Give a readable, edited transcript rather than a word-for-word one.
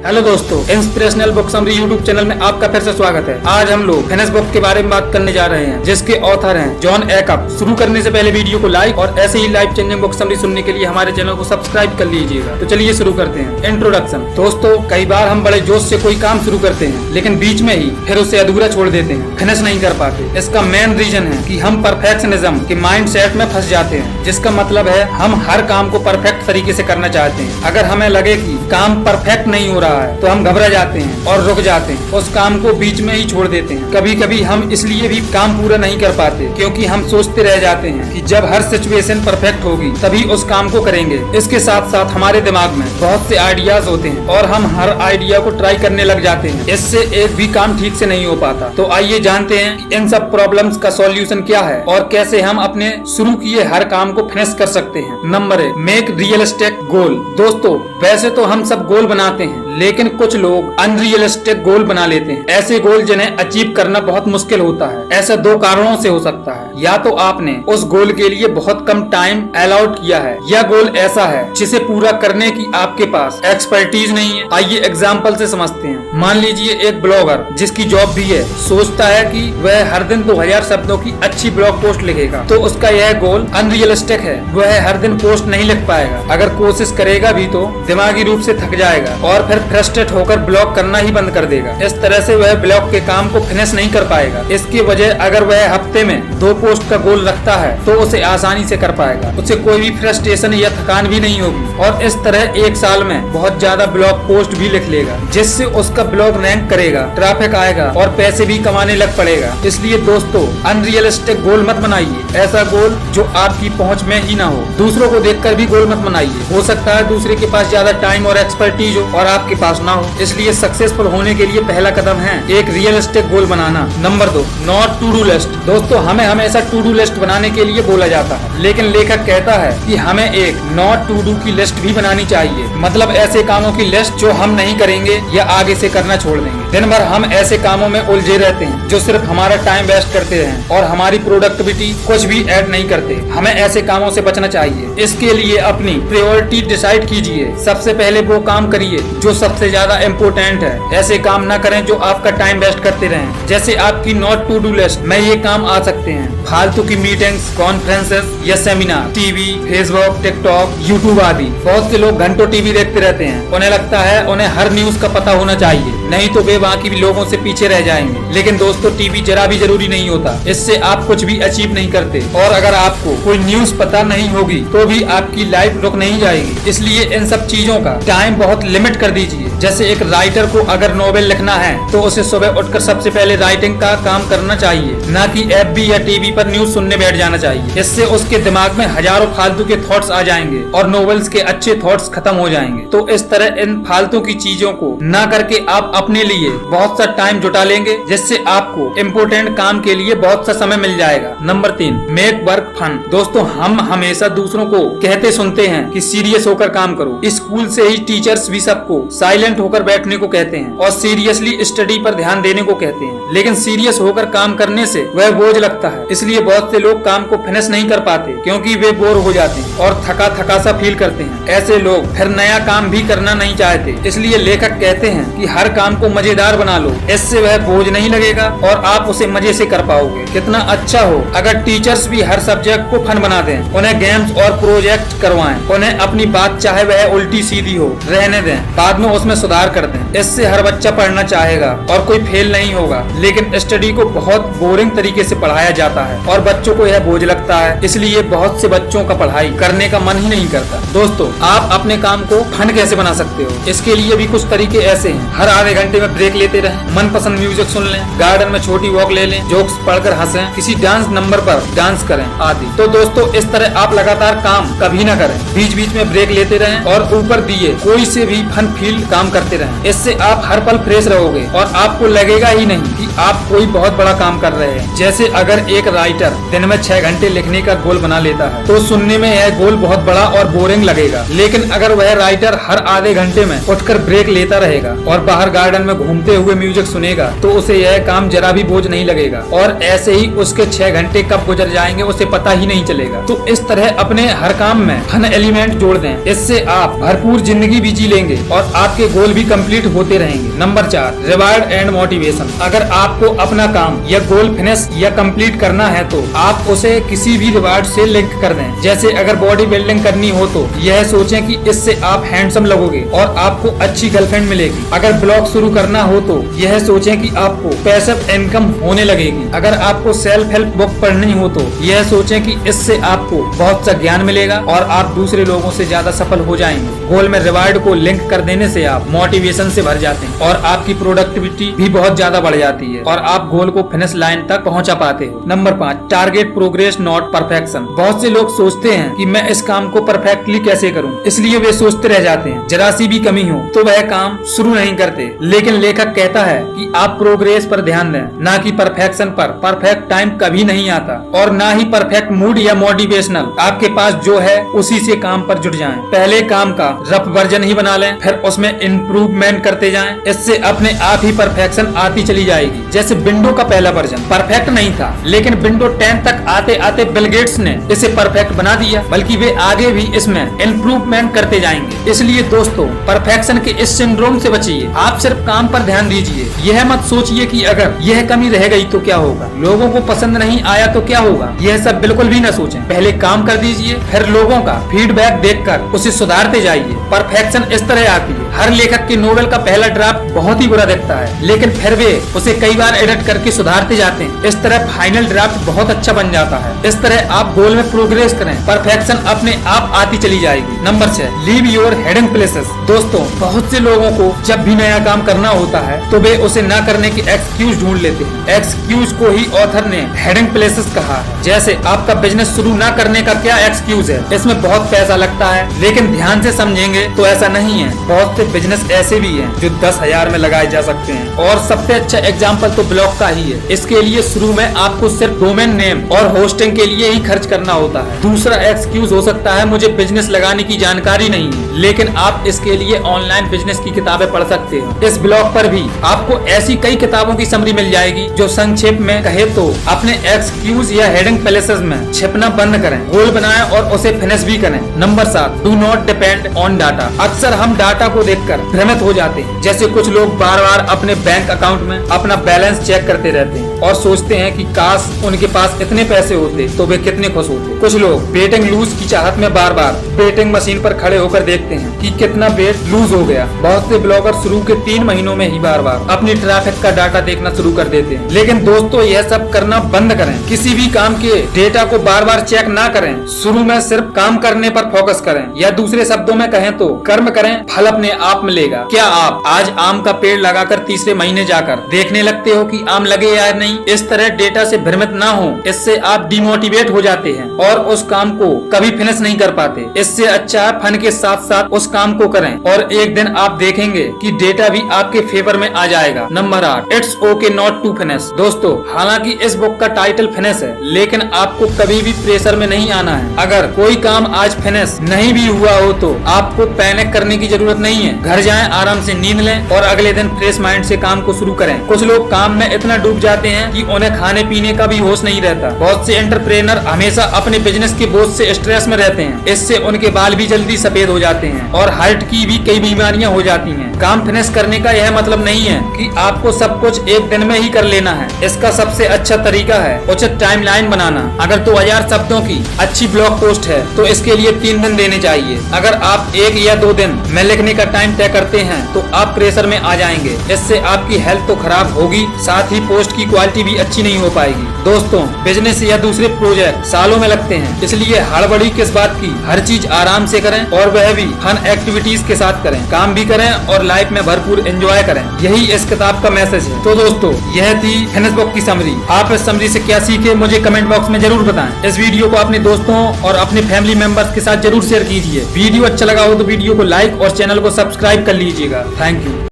Hello दोस्तों, inspirational book summary YouTube channel में आपका फिर से स्वागत है। आज हम लोग फिनिश बुक के बारे में बात करने जा रहे हैं, जिसके ऑथर हैं जॉन एकअप। शुरू करने से पहले वीडियो को लाइक और ऐसे ही लाइफ चेंजिंग बुक समरी सुनने के लिए हमारे चैनल को सब्सक्राइब कर लीजिएगा। तो चलिए शुरू करते हैं। इंट्रोडक्शन। दोस्तों, कई बार हम बड़े जोश से कोई काम शुरू करते हैं, लेकिन बीच में ही फिर उसे अधूरा छोड़ देते हैं, फिनिश नहीं कर पाते। इसका मेन रीजन है कि हम परफेक्शनिज्म के माइंड सेट में फंस जाते हैं, जिसका मतलब है हम हर काम को परफेक्ट तरीके से करना चाहते हैं। अगर हमें लगे कि काम परफेक्ट नहीं हो रहा है तो हम घबरा जाते हैं और रुक जाते हैं, उस काम को बीच में ही छोड़ देते हैं। कभी कभी हम इसलिए भी काम पूरा नहीं कर पाते क्योंकि हम सोचते रह जाते हैं कि जब हर सिचुएशन परफेक्ट होगी तभी उस काम को करेंगे। इसके साथ साथ हमारे दिमाग में बहुत से आइडियाज होते हैं और हम हर आइडिया को ट्राई करने लग जाते हैं। इससे एक भी काम ठीक से नहीं हो पाता। तो आइए जानते हैं कि इन सब प्रॉब्लम्स का सॉल्यूशन क्या है और कैसे हम अपने शुरू किए हर काम को फिनिश कर सकते हैं। नंबर 1, मेक रियलिस्टिक गोल। दोस्तों, वैसे तो हम सब गोल बनाते हैं, लेकिन कुछ लोग अनरियलिस्टिक गोल बना लेते हैं। ऐसे गोल जिन्हें अचीव करना बहुत मुश्किल होता है। ऐसा दो कारणों से हो सकता है। या तो आपने उस गोल के लिए बहुत कम टाइम अलाउड किया है, या गोल ऐसा है जिसे पूरा करने की आपके पास एक्सपर्टीज नहीं है। आइए एग्जाम्पल से समझते हैं। मान लीजिए एक ब्लॉगर जिसकी जॉब भी है, सोचता है कि वह हर दिन 2000 शब्दों की अच्छी ब्लॉग पोस्ट लिखेगा, तो उसका यह गोल अनरियलिस्टिक है। वह हर दिन पोस्ट नहीं लिख पाएगा। अगर कोशिश करेगा भी तो दिमागी रूप से थक जाएगा और फिर फ्रस्ट्रेट होकर ब्लॉग करना ही बंद कर देगा। इस तरह से वह ब्लॉग के काम को फिनिश नहीं कर पाएगा। इसकी वजह अगर वह हफ्ते में 2 पोस्ट का गोल रखता है तो उसे आसानी से कर पाएगा। उसे कोई भी फ्रस्ट्रेशन या थकान भी नहीं होगी और इस तरह 1 साल में बहुत ज्यादा ब्लॉग पोस्ट भी लिख लेगा, जिससे उसका ब्लॉग रैंक करेगा, ट्रैफिक आएगा और पैसे भी कमाने लग पड़ेगा। इसलिए दोस्तों, अनरियलिस्टिक गोल मत बनाइए। ऐसा गोल जो आपकी पहुंच में ही ना हो। दूसरों को देखकर भी गोल मत बनाइए। हो सकता है दूसरे के पास ज्यादा टाइम और एक्सपर्टीज हो और आपके पास ना हो। इसलिए सक्सेसफुल होने के लिए पहला कदम है एक रियलिस्टिक गोल बनाना। Number 2, not to do list. दोस्तों, हमें हमेशा टू डू लिस्ट बनाने के लिए बोला जाता है, लेकिन लेखक कहता है कि हमें एक नॉट टू डू की लिस्ट भी बनानी चाहिए। मतलब ऐसे कामों की लिस्ट जो हम नहीं करेंगे या आगे से करना छोड़ देंगे। दिन भर हम ऐसे कामों में उलझे रहते हैं जो सिर्फ हमारा टाइम वेस्ट करते हैं और हमारी प्रोडक्टिविटी कुछ भी ऐड नहीं करते। हमें ऐसे कामों से बचना चाहिए। इसके लिए अपनी प्रायोरिटी डिसाइड कीजिए। सबसे पहले वो काम करिए जो सबसे ज्यादा इम्पोर्टेंट है। ऐसे काम न करें जो आपका टाइम वेस्ट करते रहें। जैसे आपकी नॉट टू डू लिस्ट में ये काम आ सकते हैं: फालतू की मीटिंग्स, कॉन्फ्रेंसेस या seminar, TV, Facebook, TikTok, YouTube आदि। बहुत से लोग घंटों टीवी देखते रहते हैं। उन्हें लगता है उन्हें हर न्यूज का पता होना चाहिए, नहीं तो वे बाकी लोगों से पीछे रह जाएंगे। लेकिन दोस्तों, टीवी जरा भी जरूरी नहीं होता। इससे आप कुछ भी अचीव नहीं करते। और अगर आपको कोई न्यूज पता नहीं होगी तो भी आपकी लाइफ रुक नहीं जाएगी। इसलिए इन सब चीजों का टाइम बहुत लिमिट कर दीजिए। जैसे एक राइटर को अगर नॉवेल लिखना है तो उसे सुबह उठकर सबसे पहले राइटिंग का काम करना चाहिए, ना कि एफबी या टीवी पर न्यूज सुनने बैठ जाना चाहिए। इससे उसके दिमाग में हजारों फालतू के थॉट्स आ जाएंगे और नॉवेल्स के अच्छे थॉट्स खत्म हो जाएंगे। तो इस तरह इन फालतू की चीजों को ना करके आप अपने लिए बहुत सा टाइम जुटा लेंगे, जिससे आपको इम्पोर्टेंट काम के लिए बहुत सा समय मिल जाएगा। Number 3, make work fun. दोस्तों, हम हमेशा दूसरों को कहते सुनते हैं कि सीरियस होकर काम करो। स्कूल से ही टीचर्स भी सबको साइलेंट होकर बैठने को कहते हैं और सीरियसली स्टडी पर ध्यान देने को कहते हैं, लेकिन सीरियस होकर काम करने से वह बोझ लगता है। इसलिए बहुत से लोग काम को फिनिश नहीं कर पाते क्योंकि वे बोर हो जाते हैं और थका थका सा फील करते हैं। ऐसे लोग फिर नया काम भी करना नहीं चाहते। इसलिए लेखक कहते हैं कि हर काम को मजेदार बना लो। इससे वह बोझ नहीं लगेगा और आप उसे मजे से कर पाओगे। कितना अच्छा हो अगर टीचर्स भी हर सब्जेक्ट को फन बना दें, उन्हें गेम्स और प्रोजेक्ट करवाएं, उन्हें अपनी बात चाहे वह उल्टी सीधी हो रहने दें, बाद में उसमें सुधार कर दें। इससे हर बच्चा पढ़ना चाहेगा और कोई फेल नहीं होगा। लेकिन स्टडी को बहुत बोरिंग तरीके से पढ़ाया जाता है और बच्चों को यह बोझ लगता है। इसलिए बहुत से बच्चों का पढ़ाई करने का मन ही नहीं करता। दोस्तों, आप अपने काम को फन कैसे बना सकते हो? इसके लिए भी कुछ तरीके ऐसे हैं। हर आधे घंटे में ब्रेक लेते रहें, मनपसंद म्यूजिक सुन लें, गार्डन में छोटी वॉक ले लें, जोक्स पढ़कर हंसें, किसी डांस नंबर पर डांस करें आदि। तो दोस्तों, इस तरह आप लगातार काम कभी न करें, बीच बीच में ब्रेक लेते रहें और ऊपर दिए कोई से भी फन फील काम करते रहें। इससे आप हर पल फ्रेश रहोगे और आपको लगेगा ही नहीं कि आप कोई बहुत बड़ा काम कर रहे हैं। जैसे अगर एक राइटर दिन में 6 घंटे लिखने का गोल बना लेता है तो सुनने में यह गोल बहुत बड़ा और बोरिंग लगेगा। लेकिन अगर वह राइटर हर आधे घंटे में उठकर ब्रेक लेता रहेगा और बाहर गार्डन में घूमते हुए म्यूजिक सुनेगा तो उसे यह काम जरा भी बोझ नहीं लगेगा और ऐसे ही उसके 6 घंटे कब गुजर जाएंगे उसे पता ही नहीं चलेगा। तो इस तरह अपने हर काम में फन एलिमेंट जोड़ दें। इससे आप भरपूर जिंदगी भी जी लेंगे और आपके गोल भी कंप्लीट होते रहेंगे। Number 4, reward and motivation. अगर आपको अपना काम या गोल फिनिश या कंप्लीट करना है तो आप उसे किसी भी रिवार्ड से लिंक कर दें। जैसे अगर बॉडी बिल्डिंग करनी हो तो यह सोचें कि इससे आप हैंडसम लगोगे और आपको अच्छी गर्लफ्रेंड मिलेगी। अगर ब्लॉग शुरू करना हो तो यह सोचें कि आपको पैसिव इनकम होने लगेगी। अगर आपको सेल्फ हेल्प बुक पढ़नी हो तो यह सोचें कि इससे आपको बहुत सा ज्ञान मिलेगा और आप दूसरे लोगों से ज्यादा सफल हो जाएंगे। गोल में रिवार्ड को लिंक कर देने से आप मोटिवेशन से भर जाते हैं और आपकी प्रोडक्टिविटी भी बहुत ज्यादा बढ़ जाती है और आप गोल को फिनिश लाइन तक पहुंचा पाते हो। Number 5, target progress not perfection. बहुत से लोग सोचते हैं कि मैं इस काम को परफेक्टली कैसे करूं, इसलिए वे सोचते रह जाते हैं। जरा सी भी कमी हो तो वह काम शुरू नहीं करते। लेकिन लेखक कहता है कि आप प्रोग्रेस पर ध्यान दें, ना कि परफेक्शन पर। परफेक्ट टाइम कभी नहीं आता और ना ही परफेक्ट मूड या मोटिवेशनल। आपके पास जो है उसी से काम पर जुट जाएं। पहले काम का रफ वर्जन ही बना लें, फिर उसमें इम्प्रूवमेंट करते जाएं। इससे अपने आप ही परफेक्शन आती चली जाएगी। जैसे विंडो का पहला वर्जन परफेक्ट नहीं था, लेकिन विंडो 10 तक आते आते बिल गेट्स ने इसे परफेक्ट बना दिया, बल्कि वे आगे भी इसमें इम्प्रूवमेंट करते जाएंगे। इसलिए दोस्तों, परफेक्शन के इस सिंड्रोम से बचिए। आप सिर्फ काम पर ध्यान दीजिए। यह मत सोचिए कि अगर यह कमी रह गई तो क्या होगा, लोगों को पसंद नहीं आया तो क्या होगा। यह सब बिल्कुल भी न सोचें। पहले काम कर दीजिए, फिर लोगों का फीडबैक देखकर उसे सुधारते जाइए। परफेक्शन इस तरह आती है। हर लेखक के नोवेल का पहला ड्राफ्ट बहुत ही बुरा दिखता है, लेकिन फिर वे उसे कई बार एडिट करके सुधारते जाते हैं। इस तरह फाइनल ड्राफ्ट बहुत अच्छा बन जाता है। इस तरह आप गोल में प्रोग्रेस करें, परफेक्शन अपने आप आती चली जाएगी। Number 6, leave your hidden places. दोस्तों, बहुत से लोगों को जब भी नया काम करना होता है तो वे उसे न करने की एक्सक्यूज ढूंढ लेते हैं। एक्सक्यूज को ही ऑथर ने हिडन प्लेसेस कहा है। जैसे आपका बिजनेस शुरू न करने का क्या एक्सक्यूज है, इसमें बहुत पैसा लगता है, लेकिन ध्यान से समझेंगे तो ऐसा नहीं है। बहुत से बिजनेस ऐसे भी हैं जो 10,000 में लगाए जा सकते हैं और सबसे अच्छा एग्जांपल तो ब्लॉग का ही है। इसके लिए शुरू में आपको सिर्फ डोमेन नेम और होस्टिंग के लिए ही खर्च करना होता है। दूसरा एक्सक्यूज हो सकता है मुझे बिजनेस लगाने की जानकारी नहीं है, लेकिन आप इसके लिए ऑनलाइन बिजनेस की किताबें पढ़ सकते हो। इस ब्लॉग पर भी आपको ऐसी कई किताबों की समरी मिल जाएगी जो संक्षेप में कहे तो अपने एक्सक्यूज या हेडिंग प्लेसेस में छिपना बंद करें, गोल बनाएं और उसे फिनिश भी करें। Number 7, do not depend on data. अक्सर हम डाटा को देखकर भ्रमित हो जाते हैं। जैसे कुछ लोग बार बार अपने बैंक अकाउंट में अपना बैलेंस चेक करते रहते हैं और सोचते हैं कि काश उनके पास इतने पैसे होते तो वे कितने खुश होते। कुछ लोग बेटिंग लूज की चाहत में बार बार बेटिंग मशीन पर खड़े होकर देखते हैं कि कितना बेट लूज हो गया। बहुत से ब्लॉगर शुरू के 3 महीनों में ही बार बार अपनी ट्रैफिक का डाटा देखना शुरू कर देते हैं। लेकिन दोस्तों, यह सब करना बंद करें। किसी भी काम के डेटा को बार बार चेक ना करें। शुरू में सिर्फ काम करने पर फोकस करें, या दूसरे शब्दों में कहें तो कर्म करें, फल अपने आप मिलेगा। क्या आप आज आम का पेड़ लगाकर तीसरे महीने जाकर देखने लगते हो कि आम लगे या नहीं? इस तरह डेटा से भ्रमित ना हो, इससे आप डिमोटिवेट हो जाते हैं और उस काम को कभी फिनिश नहीं कर पाते। इससे अच्छा फन के साथ साथ उस काम को करें और एक दिन आप देखेंगे कि डेटा भी आपके फेवर में आ जाएगा। Number 8, it's okay not to finish. दोस्तों, हालांकि इस बुक का टाइटल फिनिश है, लेकिन आपको कभी भी प्रेशर में नहीं आना है। अगर कोई काम आज फिनिश नहीं भी हुआ हो तो आपको पैनिक करने की जरूरत नहीं है। घर जाएं, आराम से नींद लें और अगले दिन फ्रेश माइंड से काम को शुरू करें। कुछ लोग काम में इतना डूब जाते हैं कि उन्हें खाने पीने का भी होश नहीं रहता। बहुत से एंटरप्रेनर हमेशा अपने बिजनेस के बोझ से स्ट्रेस में रहते हैं। इससे उनके बाल भी जल्दी सफेद हो जाते हैं और हार्ट की भी कई बीमारियां हो जाती हैं। काम फिनिश करने का यह मतलब नहीं है कि आपको सब कुछ एक दिन में ही कर लेना है। इसका सबसे अच्छा तरीका है उचित टाइमलाइन बनाना। अगर 2000 शब्दों की अच्छी ब्लॉग पोस्ट है तो इसके लिए 3 दिन देने चाहिए। अगर आप 1 या 2 दिन में लिखने का टाइम तय करते हैं तो आप प्रेशर में आ जाएंगे। इससे आपकी हेल्थ तो खराब होगी, साथ ही पोस्ट की क्वालिटी भी अच्छी नहीं हो पाएगी। दोस्तों, बिजनेस या दूसरे प्रोजेक्ट सालों में लगते हैं, इसलिए हड़बड़ी किस बात की। हर चीज आराम से करें और वह भी फन एक्टिविटीज के साथ करें। काम भी करें और लाइफ में भरपूर एंजॉय करें। यही इस किताब का मैसेज है। तो दोस्तों, यह थी फिनिश बुक की समरी। आप इस समरी से क्या सीखे मुझे कमेंट बॉक्स में जरूर बताएं। इस वीडियो को अपने दोस्तों और अपने फैमिली मेंबर्स के साथ जरूर शेयर कीजिए। वीडियो अच्छा लगा हो तो वीडियो को लाइक और चैनल को सब्सक्राइब कर लीजिएगा। Thank you.